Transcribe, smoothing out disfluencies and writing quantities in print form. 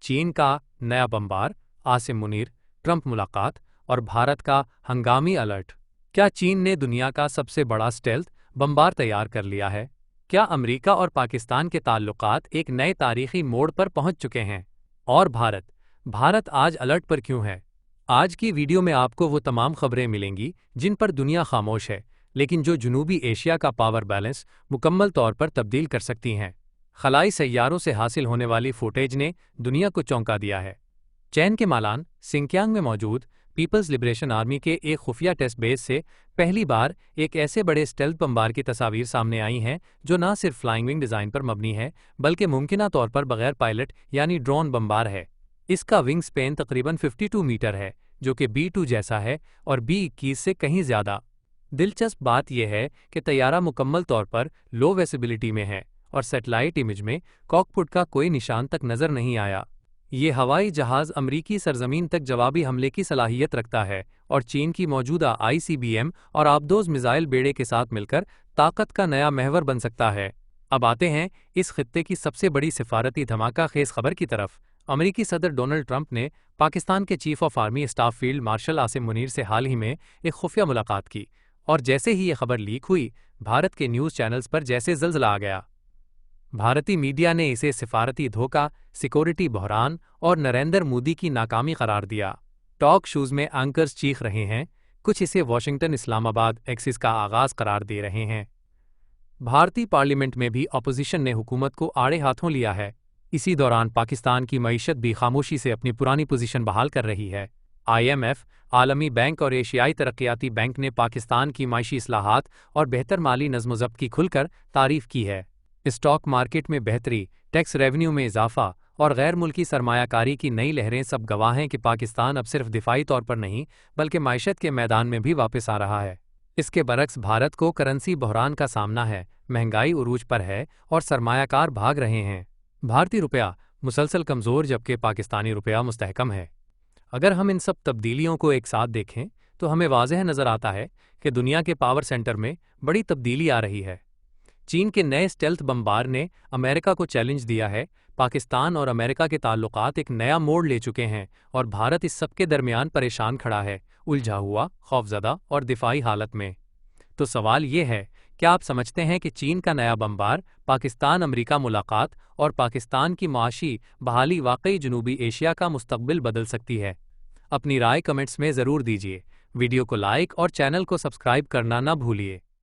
चीन का नया बमबार, आसिम मुनीर, ट्रंप मुलाकात और भारत का हंगामी अलर्ट। क्या चीन ने दुनिया का सबसे बड़ा स्टेल्थ बमबार तैयार कर लिया है? क्या अमेरिका और पाकिस्तान के ताल्लुकात एक नए तारीखी मोड़ पर पहुंच चुके हैं? और भारत आज अलर्ट पर क्यों है? आज की वीडियो में आपको वो तमाम खबरें मिलेंगी जिन पर दुनिया खामोश है, लेकिन जो जनूबी एशिया का पावर बैलेंस मुकम्मल तौर पर तब्दील कर सकती हैं। खलाई सैयारों से हासिल होने वाली फुटेज ने दुनिया को चौंका दिया है। चीन के मालान सिंकियांग में मौजूद पीपल्स लिबरेशन आर्मी के एक खुफिया टेस्ट बेस से पहली बार एक ऐसे बड़े स्टेल्थ बमबार की तस्वीर सामने आई हैं जो न सिर्फ फ्लाइंग विंग डिज़ाइन पर मबनी है, बल्कि मुमकिना तौर पर बगैर पायलट यानी ड्रोन बमबार है। इसका विंग स्पेन तकरीबन 52 मीटर है, जो कि B-2 जैसा है और B-21 से कहीं ज़्यादा। दिलचस्प बात यह है कि तैयारा मुकम्मल तौर पर लो विजिबिलिटी में है और सैटेलाइट इमेज में कॉकपिट का कोई निशान तक नजर नहीं आया। ये हवाई जहाज़ अमरीकी सरजमीन तक जवाबी हमले की सलाहियत रखता है और चीन की मौजूदा ICBM और आबदोज मिसाइल बेड़े के साथ मिलकर ताकत का नया महवर बन सकता है। अब आते हैं इस खित्ते की सबसे बड़ी सिफारती धमाका खेज खबर की तरफ। अमेरिकी सदर डोनाल्ड ट्रंप ने पाकिस्तान के chief of army staff field marshal Asim Munir से हाल ही में एक खुफिया मुलाकात की, और जैसे ही ये खबर लीक हुई, भारत के न्यूज़ चैनल्स पर जैसे ज़लज़ला आ गया। भारतीय मीडिया ने इसे सिफारती धोखा, सिक्योरिटी बहरान और नरेंद्र मोदी की नाकामी करार दिया। टॉक शोज में एंकर्स चीख रहे हैं, कुछ इसे वाशिंगटन इस्लामाबाद एक्सिस का आगाज करार दे रहे हैं। भारतीय पार्लियामेंट में भी अपोजिशन ने हुकूमत को आड़े हाथों लिया है। इसी दौरान पाकिस्तान की मईशत भी खामोशी से अपनी पुरानी पोजीशन बहाल कर रही है। IMF, आलमी बैंक और एशियाई तरक्याती बैंक ने पाकिस्तान की माशी इस्लाहात और बेहतर माली नज़्म-ओ-ज़ब्त की खुलकर तारीफ की है। स्टॉक मार्केट में बेहतरी, टैक्स रेवेन्यू में इजाफा और गैर मुल्की सरमायाकारी की नई लहरें सब गवाह हैं कि पाकिस्तान अब सिर्फ दिफाई तौर पर नहीं, बल्कि माइशत के मैदान में भी वापस आ रहा है। इसके बरक्स भारत को करेंसी बहरान का सामना है, महंगाई उरूज पर है और सरमायाकार भाग रहे हैं। भारतीय रुपया मुसलसल कमज़ोर, जबकि पाकिस्तानी रुपया मुस्तहकम है। अगर हम इन सब तब्दीलियों को एक साथ देखें तो हमें वाज़ेह नज़र आता है कि दुनिया के पावर सेंटर में बड़ी तब्दीली आ रही है। चीन के नए स्टेल्थ बमबार ने अमेरिका को चैलेंज दिया है। पाकिस्तान और अमेरिका के ताल्लुकात एक नया मोड़ ले चुके हैं और भारत इस सबके दरमियान परेशान खड़ा है, उलझा हुआ, खौफजदा और दिफाई हालत में। तो सवाल ये है, क्या आप समझते हैं कि चीन का नया बमबार, पाकिस्तान अमेरिका मुलाकात और पाकिस्तान की माशी बहाली वाकई जनूबी एशिया का मुस्तकबिल बदल सकती है? अपनी राय कमेंट्स में ज़रूर दीजिए। वीडियो को लाइक और चैनल को सब्सक्राइब करना ना भूलिए।